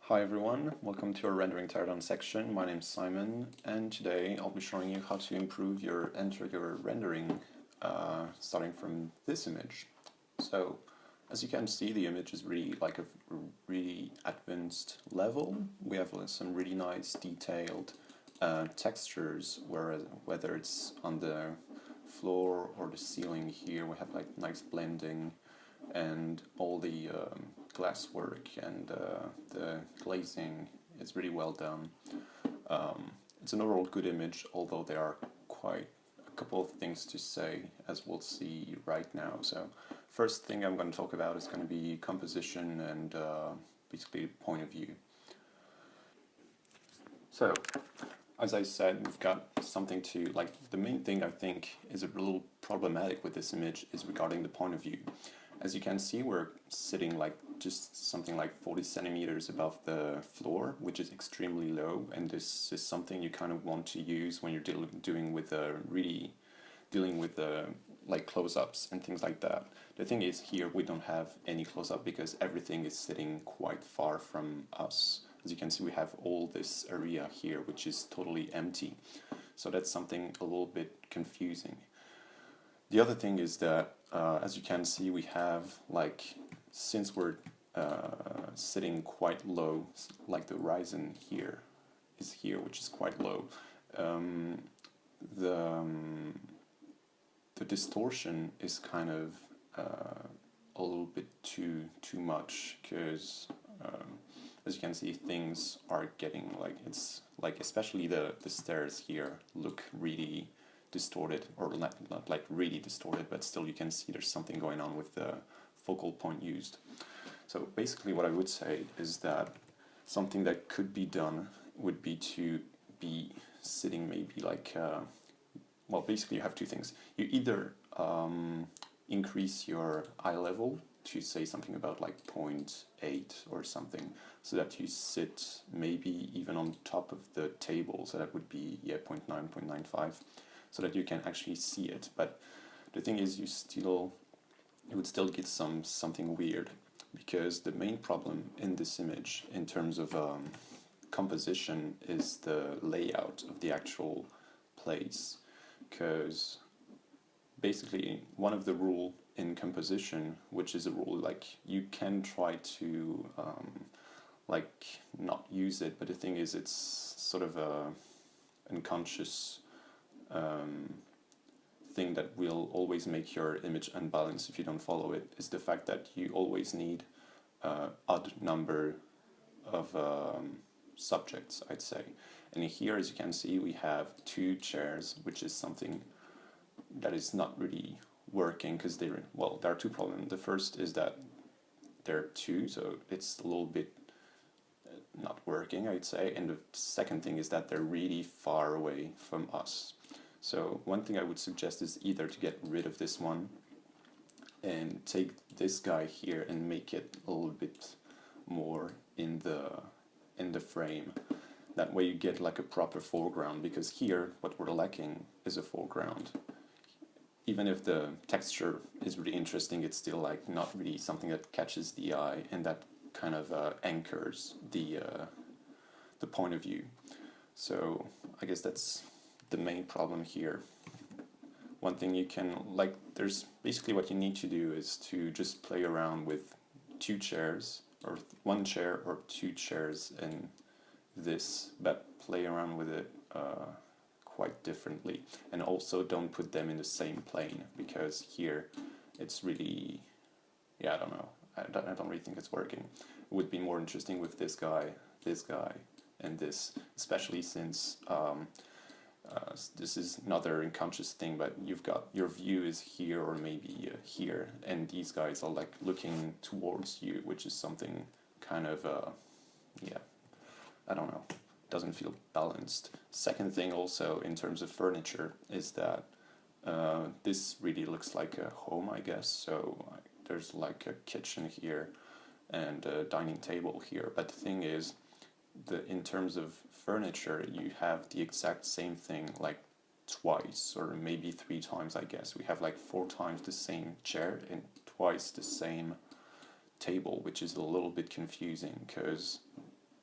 Hi everyone, welcome to our rendering teardown section. My name is Simon, and today I'll be showing you how to improve your rendering starting from this image. So, as you can see, the image is really like a really advanced level. We have some really nice detailed textures, whether it's on the floor or the ceiling here, we have like nice blending, and all the glass work and the glazing is really well done. It's an overall good image, although there are quite a couple of things to say, as we'll see right now. So first thing I'm going to talk about is going to be composition and basically point of view. So, as I said, we've got something to, like, the main thing I think is a little problematic with this image is regarding the point of view. As you can see, we're sitting like just something like 40 centimeters above the floor, which is extremely low, and this is something you kind of want to use when you're dealing with like close-ups and things like that. The thing is, here we don't have any close-up because everything is sitting quite far from us. As you can see, we have all this area here which is totally empty, so that's something a little bit confusing. The other thing is that as you can see, we have, like, since we're sitting quite low, like the horizon here is here, which is quite low, the distortion is kind of a little bit too much, because as you can see, things are getting like, it's like, especially the stairs here look really distorted, or not like really distorted, but still you can see there's something going on with the focal point used. So basically what I would say is that something that could be done would be to be sitting maybe like, well, basically you have two things. You either increase your eye level to say something about like 0.8 or something, so that you sit maybe even on top of the table, so that would be, yeah, 0.9, 0.95, so that you can actually see it. But the thing is, you would still get something weird, because the main problem in this image in terms of composition is the layout of the actual place. Because basically one of the rule in composition, which is a rule, like, you can try to like not use it, but the thing is, it's sort of a unconscious thing that will always make your image unbalanced if you don't follow it, is the fact that you always need odd number of subjects, I'd say. And here, as you can see, we have two chairs, which is something that is not really working, because there are two problems. The first is that there are two, so it's a little bit not working, I'd say. And the second thing is that they're really far away from us. So one thing I would suggest is either to get rid of this one and take this guy here and make it a little bit more in the frame. That way you get like a proper foreground, because here what we're lacking is a foreground. Even if the texture is really interesting, it's still like not really something that catches the eye and that kind of anchors the point of view. So I guess that's the main problem here. One thing you can, like, there's basically what you need to do is to just play around with two chairs, or one chair or two chairs in this, but play around with it quite differently. And also don't put them in the same plane, because here it's really, yeah, I don't know, I don't really think it's working. It would be more interesting with this guy, and this, especially since this is another unconscious thing, but you've got, your view is here or maybe here, and these guys are like looking towards you, which is something kind of, yeah, I don't know, doesn't feel balanced. Second thing also in terms of furniture is that this really looks like a home, I guess. So there's like a kitchen here and a dining table here, but the thing is, in terms of furniture, you have the exact same thing, like twice, or maybe 3 times, I guess. We have like 4 times the same chair and twice the same table, which is a little bit confusing because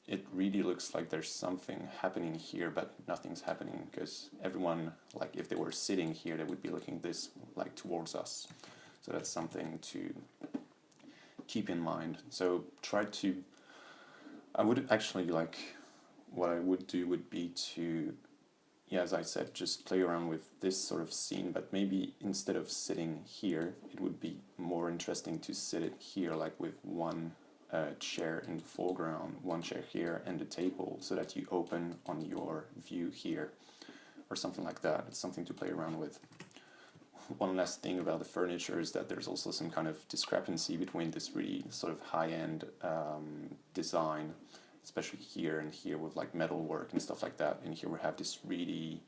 it really looks like there's something happening here, but nothing's happening because everyone, like if they were sitting here, they would be looking this like towards us. So that's something to keep in mind. So try to, I would actually like, what I would do would be to, yeah, as I said, just play around with this sort of scene, but maybe instead of sitting here, it would be more interesting to sit it here, like with one chair in the foreground, one chair here, and the table, so that you open on your view here, or something like that. It's something to play around with. One last thing about the furniture is that there's also some kind of discrepancy between this really sort of high-end design, especially here and here with like metal work and stuff like that, and here we have this really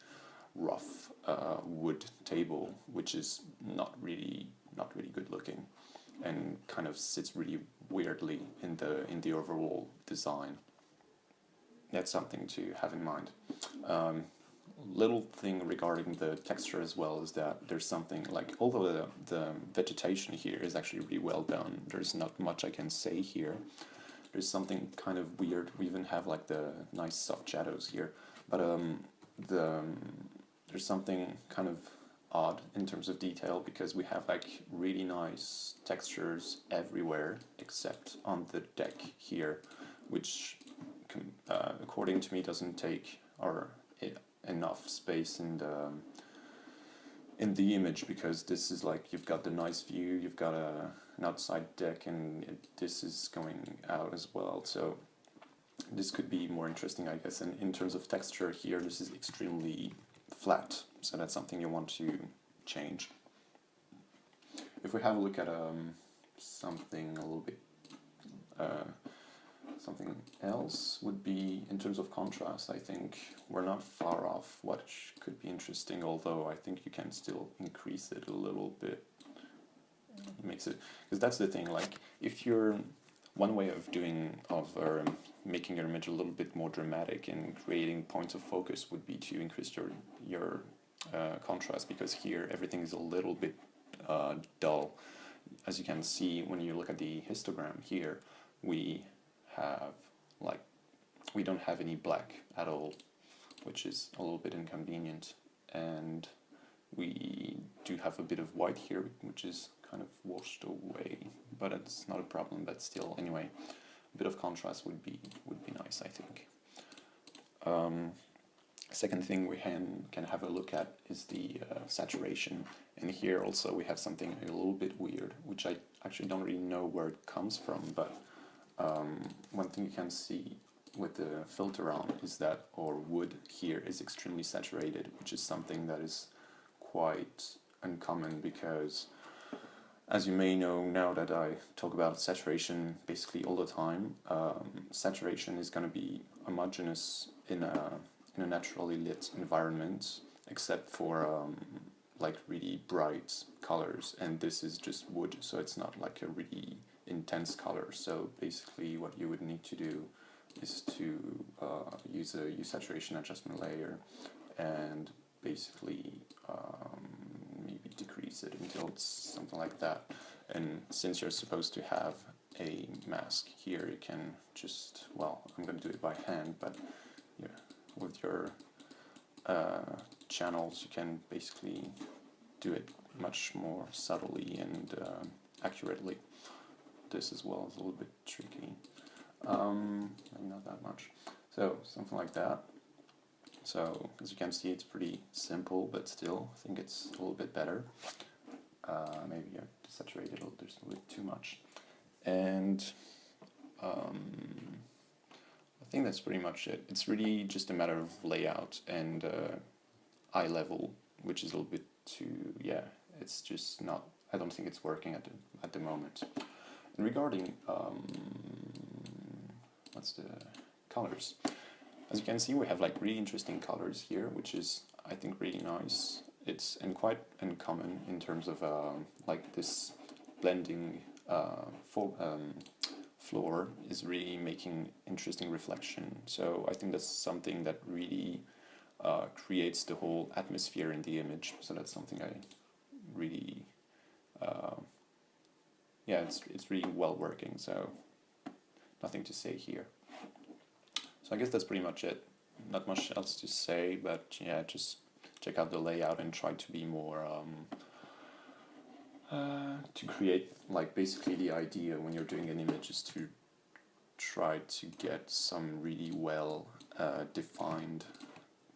rough wood table, which is not really good looking, and kind of sits really weirdly in the overall design. That's something to have in mind. Little thing regarding the texture as well is that there's something like, although the vegetation here is actually really well done, there's not much I can say here. There's something kind of weird. We even have like the nice soft shadows here, but there's something kind of odd in terms of detail, because we have like really nice textures everywhere except on the deck here, which according to me doesn't take enough space in the image, because this is like, you've got the nice view, you've got an outside deck, and this is going out as well, so this could be more interesting, I guess. And in terms of texture here, this is extremely flat, so that's something you want to change. If we have a look at something a little bit something else would be in terms of contrast. I think we're not far off what could be interesting, although I think you can still increase it a little bit. Makes it, because that's the thing, like if you're, one way of making your image a little bit more dramatic and creating points of focus would be to increase your contrast, because here everything is a little bit dull. As you can see when you look at the histogram here, we don't have any black at all, which is a little bit inconvenient, and we do have a bit of white here, which is kind of washed away, but it's not a problem. But still, anyway, a bit of contrast would be nice, I think. Second thing we can have a look at is the saturation, and here also we have something a little bit weird, which I actually don't really know where it comes from, but one thing you can see with the filter on is that our wood here is extremely saturated, which is something that is quite uncommon, because as you may know, now that I talk about saturation basically all the time, saturation is going to be homogeneous in a naturally lit environment, except for like really bright colors, and this is just wood, so it's not like a really intense color. So basically what you would need to do is to use a hue saturation adjustment layer and basically maybe decrease it until it's something like that. And since you're supposed to have a mask here, you can just, well, I'm going to do it by hand, but yeah, with your channels you can basically do it much more subtly and accurately. This as well is a little bit tricky, maybe not that much, so something like that. So as you can see, it's pretty simple, but still I think it's a little bit better. Maybe I saturated it a little bit too much, and I think that's pretty much it. It's really just a matter of layout and eye level, which is a little bit too, yeah, it's just not, I don't think it's working at the moment. And regarding what's the colors, as you can see, we have like really interesting colors here, which is, I think, really nice. It's quite uncommon in terms of like this blending floor is really making interesting reflection. So I think that's something that really creates the whole atmosphere in the image. So that's something I really, yeah, it's really well working. So nothing to say here. So I guess that's pretty much it. Not much else to say, but yeah, just check out the layout and try to be more to create, like, basically the idea when you're doing an image is to try to get some really well defined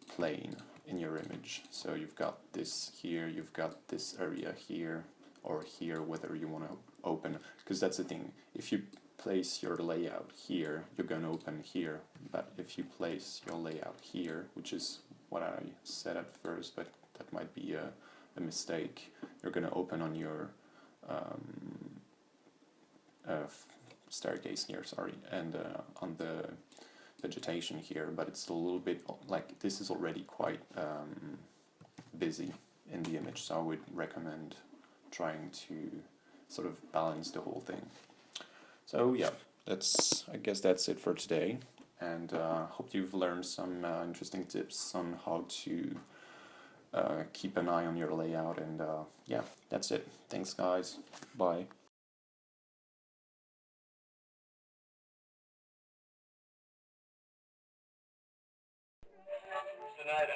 plane in your image. So you've got this here, you've got this area here or here, whether you want to open, because that's the thing, if you place your layout here, you're going to open here, but if you place your layout here, which is what I said at first, but that might be a mistake, you're going to open on your staircase here, sorry, and on the vegetation here, but it's a little bit like this is already quite busy in the image, so I would recommend trying to sort of balance the whole thing. So yeah, I guess that's it for today, and hope you've learned some interesting tips on how to keep an eye on your layout, and yeah, that's it. Thanks guys, bye. Tonight,